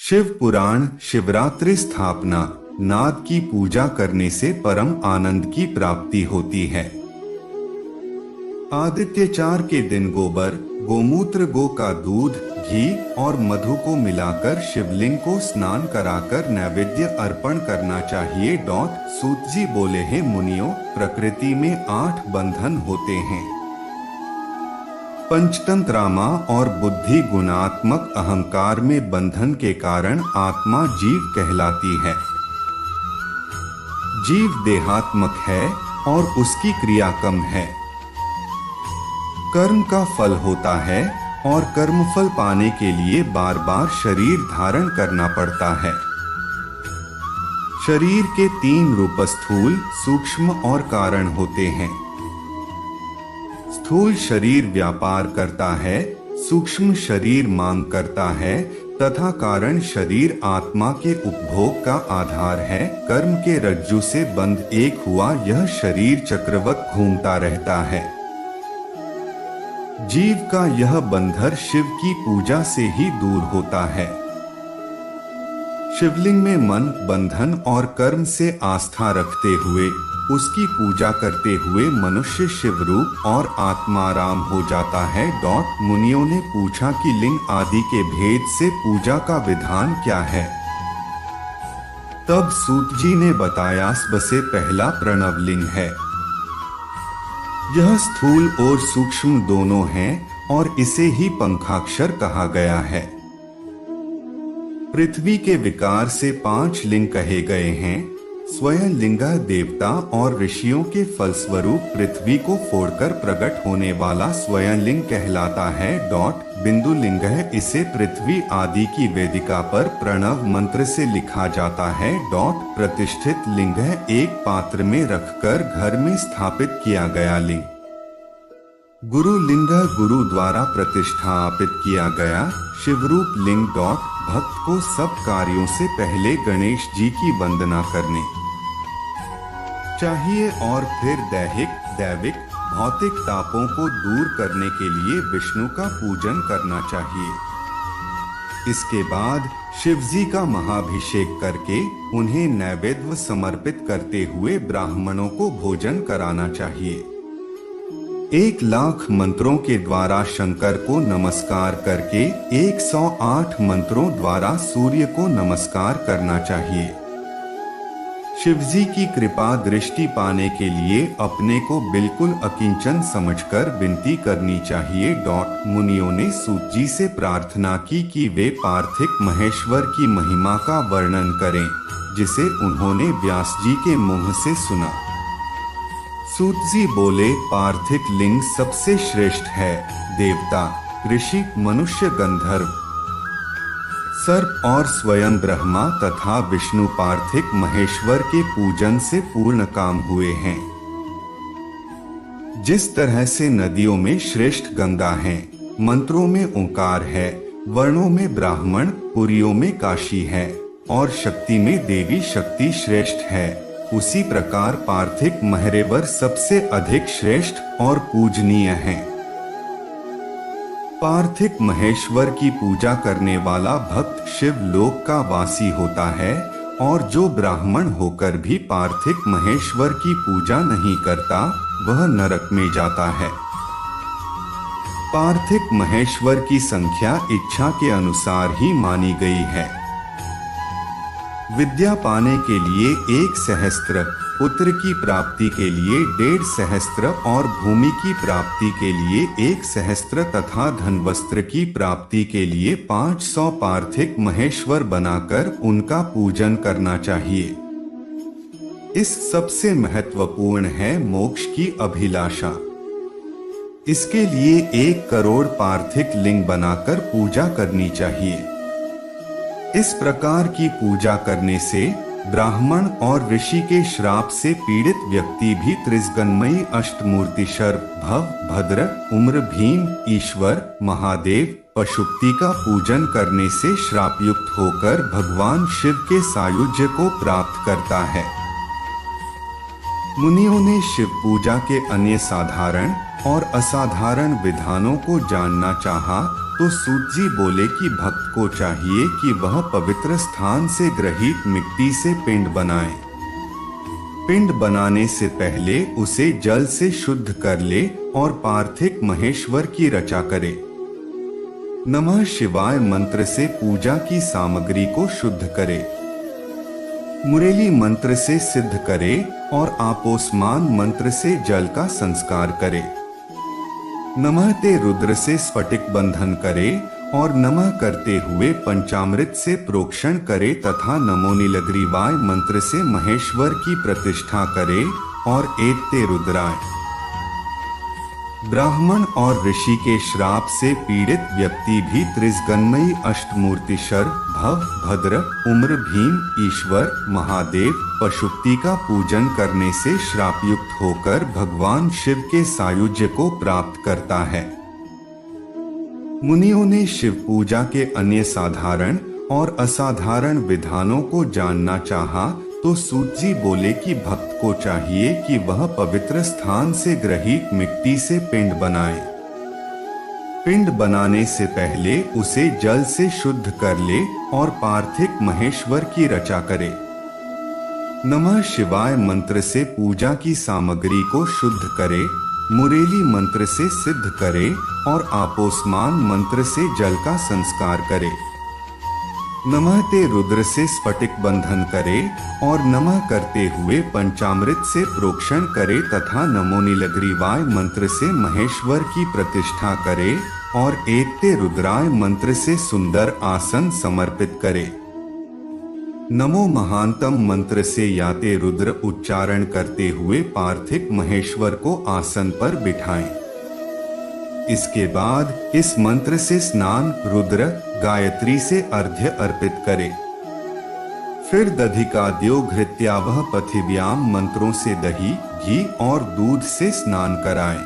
शिव पुराण। शिवरात्रि स्थापना। नाद की पूजा करने से परम आनंद की प्राप्ति होती है। आदित्यचार के दिन गोबर, गोमूत्र, गो का दूध, घी और मधु को मिलाकर शिवलिंग को स्नान कराकर नैवेद्य अर्पण करना चाहिए। सूत जी बोले हैं, मुनियों, प्रकृति में 8 बंधन होते हैं। पंचतंत्रामा और बुद्धि गुणात्मक अहंकार में बंधन के कारण आत्मा जीव कहलाती है। जीव देहात्मक है और उसकी क्रिया कम है। कर्म का फल होता है और कर्मफल पाने के लिए बार बार शरीर धारण करना पड़ता है। शरीर के 3 रूप स्थूल, सूक्ष्म और कारण होते हैं। स्थूल शरीर व्यापार करता है, सूक्ष्म शरीर मांग करता है तथा कारण शरीर आत्मा के उपभोग का आधार है। कर्म के रज्जु से बंध एक हुआ यह शरीर चक्रवत घूमता रहता है। जीव का यह बंधन शिव की पूजा से ही दूर होता है। शिवलिंग में मन, बंधन और कर्म से आस्था रखते हुए उसकी पूजा करते हुए मनुष्य शिव रूप और आत्माराम हो जाता है। मुनियों ने पूछा कि लिंग आदि के भेद से पूजा का विधान क्या है। तब सूत जी ने बताया, सबसे पहला प्रणव लिंग है। यह स्थूल और सूक्ष्म दोनों हैं और इसे ही पंखाक्षर कहा गया है। पृथ्वी के विकार से 5 लिंग कहे गए हैं। स्वयं लिंगा देवता और ऋषियों के फलस्वरूप पृथ्वी को फोड़कर प्रकट होने वाला स्वयं लिंग कहलाता है। बिंदु लिंग है, इसे पृथ्वी आदि की वेदिका पर प्रणव मंत्र से लिखा जाता है। प्रतिष्ठित लिंग है, एक पात्र में रखकर घर में स्थापित किया गया लिंग। गुरु लिंग, गुरु द्वारा प्रतिष्ठापित किया गया शिवरूप लिंग। भक्त को सब कार्यों से पहले गणेश जी की वंदना करने चाहिए और फिर दैविक भौतिक तापों को दूर करने के लिए विष्णु का पूजन करना चाहिए। इसके बाद शिव जी का महाभिषेक करके उन्हें नैवेद्य समर्पित करते हुए ब्राह्मणों को भोजन कराना चाहिए। 1 लाख मंत्रों के द्वारा शंकर को नमस्कार करके 108 मंत्रों द्वारा सूर्य को नमस्कार करना चाहिए। शिवजी की कृपा दृष्टि पाने के लिए अपने को बिल्कुल अकिंचन समझकर विनती करनी चाहिए। मुनियों ने सूत जी से प्रार्थना की कि वे पार्थिक महेश्वर की महिमा का वर्णन करें, जिसे उन्होंने व्यास जी के मुंह से सुना। सूत जी बोले, पार्थिक लिंग सबसे श्रेष्ठ है। देवता, ऋषि, मनुष्य, गंधर्व, सर्प और स्वयं ब्रह्मा तथा विष्णु पार्थिक महेश्वर के पूजन से पूर्ण काम हुए हैं। जिस तरह से नदियों में श्रेष्ठ गंगा है, मंत्रों में ओंकार है, वर्णों में ब्राह्मण, पुरियों में काशी है और शक्ति में देवी शक्ति श्रेष्ठ है, उसी प्रकार पार्थिक महेश्वर सबसे अधिक श्रेष्ठ और पूजनीय हैं। पार्थिक महेश्वर की पूजा करने वाला भक्त शिव लोक का वासी होता है और जो ब्राह्मण होकर भी पार्थिक महेश्वर की पूजा नहीं करता वह नरक में जाता है। पार्थिक महेश्वर की संख्या इच्छा के अनुसार ही मानी गई है। विद्या पाने के लिए 1 सहस्त्र, पुत्र की प्राप्ति के लिए 1.5 सहस्त्र और भूमि की प्राप्ति के लिए 1 सहस्त्र तथा धन वस्त्र की प्राप्ति के लिए 500 पार्थिक महेश्वर बनाकर उनका पूजन करना चाहिए। इस सबसे महत्वपूर्ण है मोक्ष की अभिलाषा। इसके लिए 1 करोड़ पार्थिक लिंग बनाकर पूजा करनी चाहिए। इस प्रकार की पूजा करने से ब्राह्मण और ऋषि के श्राप से पीड़ित व्यक्ति भी त्रिजगन्मयी अष्टमूर्ति सर्व, भव, भद्र, उम्र, भीम, ईश्वर, महादेव, पशुपति का पूजन करने से श्रापयुक्त होकर भगवान शिव के सायुज्य को प्राप्त करता है। मुनियों ने शिव पूजा के अन्य साधारण और असाधारण विधानों को जानना चाहा तो सूत जी बोले कि भक्त को चाहिए कि वह पवित्र स्थान से ग्रहित मिट्टी से पिंड बनाए। पिंड बनाने से पहले उसे जल से शुद्ध कर ले और पार्थिव महेश्वर की रचा करे। नमः शिवाय मंत्र से पूजा की सामग्री को शुद्ध करे। मुरेली मंत्र से सिद्ध करे और आपोस्मान मंत्र से जल का संस्कार करे। नमः ते रुद्र से स्फटिक बंधन करे और नमः करते हुए पंचामृत से प्रोक्षण करे तथा नमो नीलग्रीवाय मंत्र से महेश्वर की प्रतिष्ठा करे और एते रुद्राय। ब्राह्मण और ऋषि के श्राप से पीड़ित व्यक्ति भी त्रिजगन्मयी अष्टमूर्तिशर भव भद्र उम्र भीम ईश्वर महादेव पशुपति का पूजन करने से श्रापयुक्त होकर भगवान शिव के सायुज्य को प्राप्त करता है। मुनियों ने शिव पूजा के अन्य साधारण और असाधारण विधानों को जानना चाहा तो सूत जी बोले कि भक्त को चाहिए कि वह पवित्र स्थान से ग्रहित मिट्टी से पिंड बनाए। पिंड बनाने से पहले उसे जल से शुद्ध कर ले और पार्थिव महेश्वर की रचा करे। नमः शिवाय मंत्र से पूजा की सामग्री को शुद्ध करे। मुरेली मंत्र से सिद्ध करे और आपोस्मान मंत्र से जल का संस्कार करे। नमः ते रुद्र से स्फटिक बंधन करे और नमः करते हुए पंचामृत से प्रोक्षण करे तथा नमो नीलग्रीवाय मंत्र से महेश्वर की प्रतिष्ठा करे और एते रुद्राय मंत्र से सुंदर आसन समर्पित करे। नमो महांतम मंत्र से याते रुद्र उच्चारण करते हुए पार्थिव महेश्वर को आसन पर बिठाएं। इसके बाद इस मंत्र से स्नान रुद्र गायत्री से अर्घ्य अर्पित करे। फिर दधिकाद्यो घृत्यावह पथिव्याम मंत्रों से दही घी और दूध से स्नान कराएं।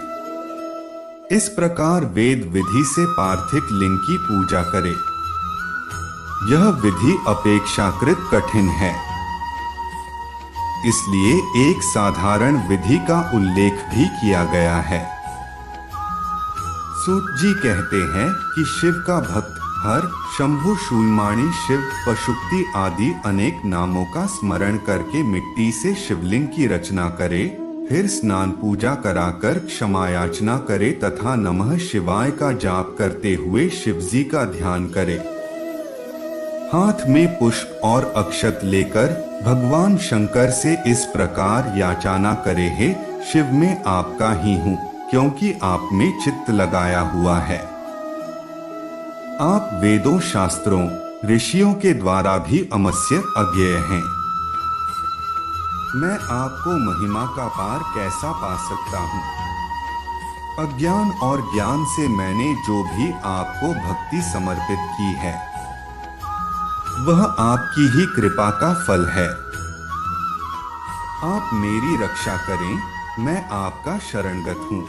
इस प्रकार वेद विधि से पार्थिव लिंग की पूजा करे। यह विधि अपेक्षाकृत कठिन है, इसलिए एक साधारण विधि का उल्लेख भी किया गया है। सूत जी कहते हैं कि शिव का भक्त हर शंभु शूलमाणी शिव पशुपति आदि अनेक नामों का स्मरण करके मिट्टी से शिवलिंग की रचना करे, फिर स्नान पूजा कराकर क्षमा याचना करे तथा नमः शिवाय का जाप करते हुए शिवजी का ध्यान करे। हाथ में पुष्प और अक्षत लेकर भगवान शंकर से इस प्रकार याचना करे, हे शिव मैं आपका ही हूँ, क्योंकि आप में चित्त लगाया हुआ है। आप वेदों शास्त्रों ऋषियों के द्वारा भी अमस्य अज्ञेय हैं। मैं आपको महिमा का पार कैसा पा सकता हूँ। अज्ञान और ज्ञान से मैंने जो भी आपको भक्ति समर्पित की है वह आपकी ही कृपा का फल है। आप मेरी रक्षा करें, मैं आपका शरणगत हूँ।